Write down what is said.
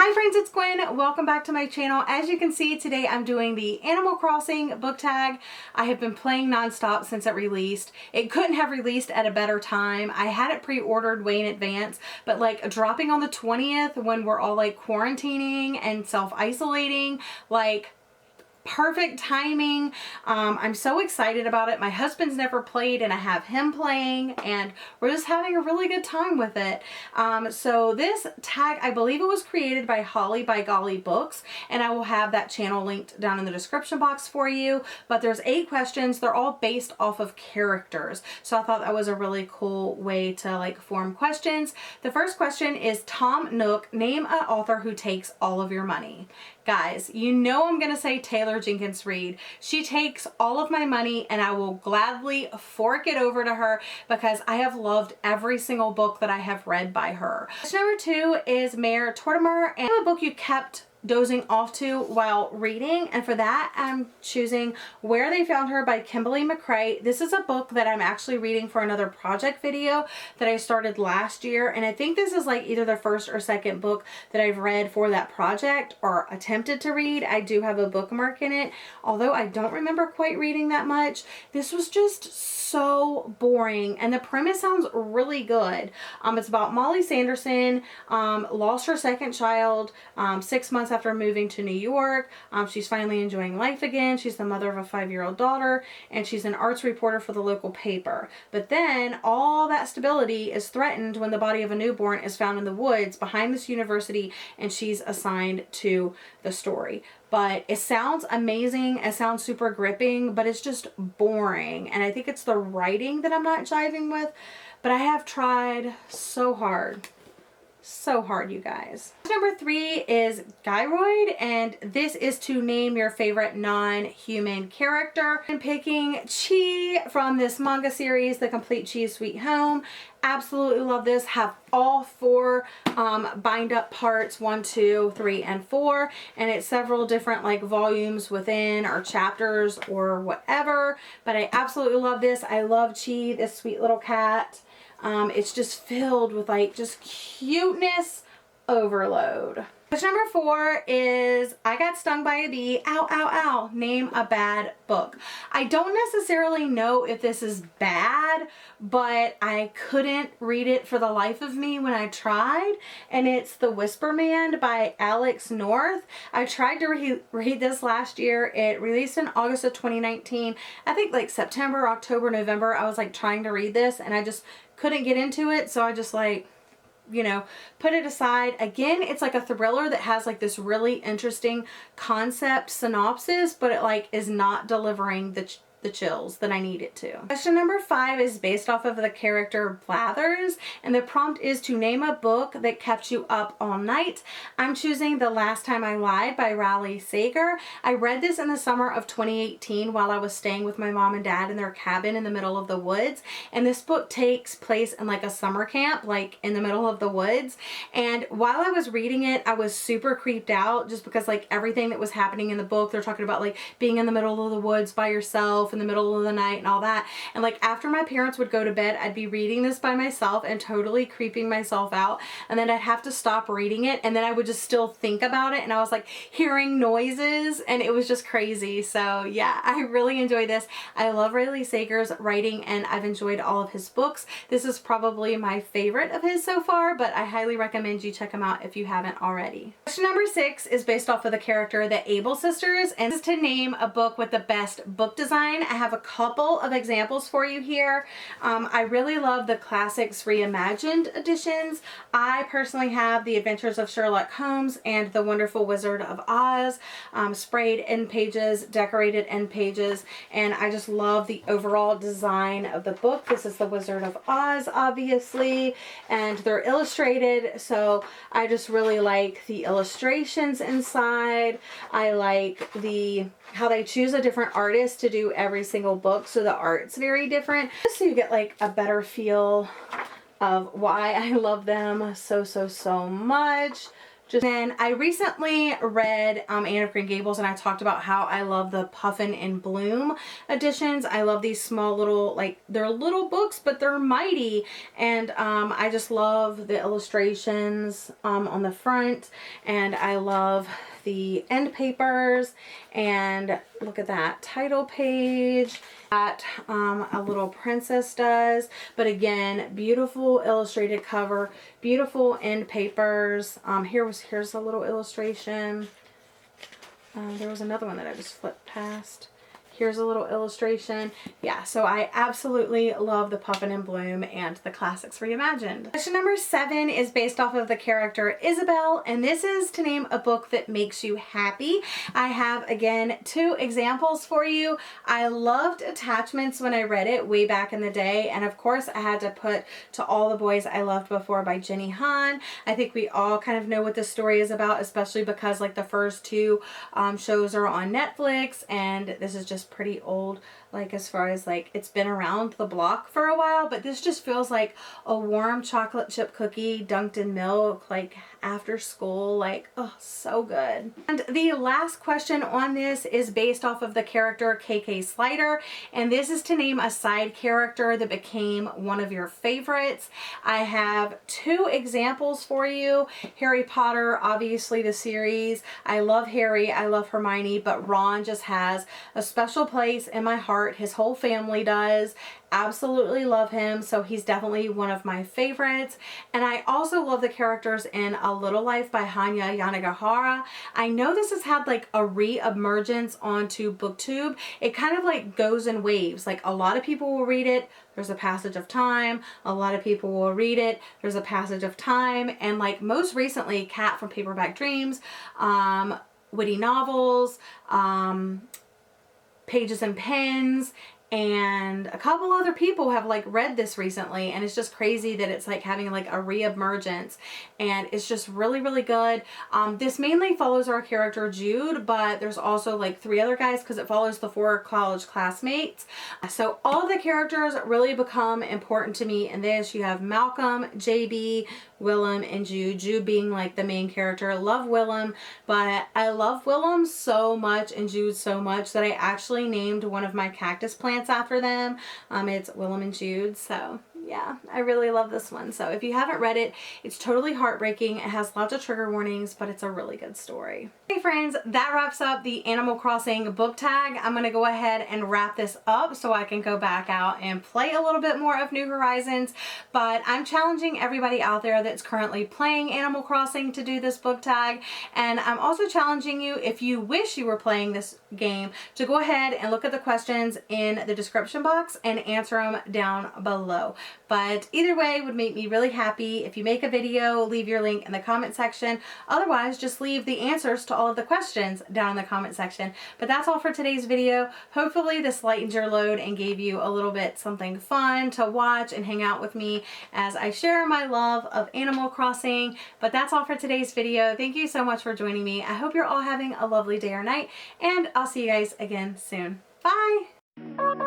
Hi friends, it's Gwen. Welcome back to my channel. As you can see, today I'm doing the Animal Crossing book tag. I have been playing nonstop since it released. It couldn't have released at a better time. I had it pre-ordered way in advance, but like dropping on the 20th when we're all like quarantining and self-isolating, like perfect timing. I'm so excited about it. My husband's never played and I have him playing and we're just having a really good time with it. So this tag, I believe it was created by Holly by Golly Books, and I will have that channel linked down in the description box for you. But there's 8 questions. They're all based off of characters. So I thought that was a really cool way to like form questions. The first question is Tom Nook, name an author who takes all of your money. Guys, you know I'm going to say Taylor Jenkins Reid. She takes all of my money and I will gladly fork it over to her because I have loved every single book that I have read by her. Number 2 is Mayor Tortimer, and a book you kept dozing off to while reading, and for that I'm choosing Where They Found Her by Kimberly McCrae. This is a book that I'm actually reading for another project video that I started last year, and I think this is like either the first or second book that I've read for that project or attempted to read. I do have a bookmark in it, although I don't remember quite reading that much. This was just so boring, and the premise sounds really good. It's about Molly Sanderson, lost her second child 6 months after moving to New York. She's finally enjoying life again. She's the mother of a 5-year-old daughter, and she's an arts reporter for the local paper. But then all that stability is threatened when the body of a newborn is found in the woods behind this university, and she's assigned to the story. But it sounds amazing. It sounds super gripping, but it's just boring. And I think it's the writing that I'm not jiving with, but I have tried so hard. So hard, you guys. Number 3 is Gyroid, and this is to name your favorite non-human character. I'm picking Chi from this manga series, The Complete Chi Sweet Home. Absolutely love this. Have all 4 bind up parts, 1, 2, 3, and 4, and it's several different like volumes within or chapters or whatever, but I absolutely love this. I love Chi, this sweet little cat. It's just filled with like just cuteness overload. Number 4 is I Got Stung by a Bee. Ow, ow, ow. Name a bad book. I don't necessarily know if this is bad, but I couldn't read it for the life of me when I tried, and it's The Whisper Man by Alex North. I tried to read this last year. It released in August of 2019. I think like September, October, November, I was like trying to read this and I just couldn't get into it, so I just like, you know, put it aside. Again, it's like a thriller that has like this really interesting concept synopsis, but it like is not delivering the chills that I need it to. Question number 5 is based off of the character Blathers, and the prompt is to name a book that kept you up all night. I'm choosing The Last Time I Lied by Riley Sager. I read this in the summer of 2018 while I was staying with my mom and dad in their cabin in the middle of the woods, and this book takes place in like a summer camp, like in the middle of the woods. And while I was reading it, I was super creeped out just because like everything that was happening in the book, they're talking about like being in the middle of the woods by yourself in the middle of the night and all that, and like after my parents would go to bed, I'd be reading this by myself and totally creeping myself out, and then I'd have to stop reading it, and then I would just still think about it, and I was like hearing noises, and it was just crazy. So yeah, I really enjoy this. I love Riley Sager's writing and I've enjoyed all of his books. This is probably my favorite of his so far, but I highly recommend you check him out if you haven't already. Question number 6 is based off of the character the Abel Sisters, and this is to name a book with the best book design. I have a couple of examples for you here. I really love the Classics Reimagined editions. I personally have The Adventures of Sherlock Holmes and The Wonderful Wizard of Oz, sprayed end pages, decorated end pages, and I just love the overall design of the book. This is The Wizard of Oz, obviously, and they're illustrated, so I just really like the illustrations inside. I like how they choose a different artist to do every single book, so the art's very different, just so you get like a better feel of why I love them so much. Then I recently read Anne of Green Gables, and I talked about how I love the Puffin in Bloom editions. I love these small little, like, they're little books, but they're mighty. And I just love the illustrations on the front, and I love the end papers. And look at that title page that a little princess does. But again, beautiful illustrated cover, beautiful end papers. Here's a little illustration. There was another one that I just flipped past. Here's a little illustration. Yeah, so I absolutely love the Puffin in Bloom and the Classics Reimagined. Question number 7 is based off of the character Isabelle, and this is to name a book that makes you happy. I have, again, 2 examples for you. I loved Attachments when I read it way back in the day, and of course I had to put To All the Boys I Loved Before by Jenny Han. I think we all kind of know what this story is about, especially because like the first 2 shows are on Netflix, and this is just pretty old, like as far as like it's been around the block for a while, but this just feels like a warm chocolate chip cookie dunked in milk, like after school, like, oh, so good. And the last question on this is based off of the character KK Slider, and this is to name a side character that became one of your favorites. I have 2 examples for you. Harry Potter, obviously the series. I love Harry, I love Hermione, but Ron just has a special place in my heart. His whole family does. Absolutely love him, so he's definitely one of my favorites. And I also love the characters in A Little Life by Hanya Yanagihara. I know this has had like a re-emergence onto BookTube. It kind of like goes in waves. Like a lot of people will read it, there's a passage of time. A lot of people will read it, there's a passage of time. And like most recently, Kat from Paperback Dreams, Witty Novels, Pages and Pens, and a couple other people have like read this recently, and it's just crazy that it's like having like a re-emergence, and it's just really, really good. This mainly follows our character Jude, but there's also like 3 other guys because it follows the 4 college classmates. So all of the characters really become important to me in this. You have Malcolm, JB, Willem, and Jude. Jude being like the main character. Love Willem, but I love Willem so much and Jude so much that I actually named one of my cactus plants after them. It's Willem and Jude, so yeah, I really love this one. So if you haven't read it, it's totally heartbreaking. It has lots of trigger warnings, but it's a really good story. Hey friends, that wraps up the Animal Crossing book tag. I'm going to go ahead and wrap this up so I can go back out and play a little bit more of New Horizons, but I'm challenging everybody out there that's currently playing Animal Crossing to do this book tag, and I'm also challenging you, if you wish you were playing this game, to go ahead and look at the questions in the description box and answer them down below. But either way would make me really happy. If you make a video, leave your link in the comment section. Otherwise, just leave the answers to all of the questions down in the comment section. But that's all for today's video. Hopefully this lightened your load and gave you a little bit something fun to watch and hang out with me as I share my love of Animal Crossing. But that's all for today's video. Thank you so much for joining me. I hope you're all having a lovely day or night, and I'll see you guys again soon. Bye!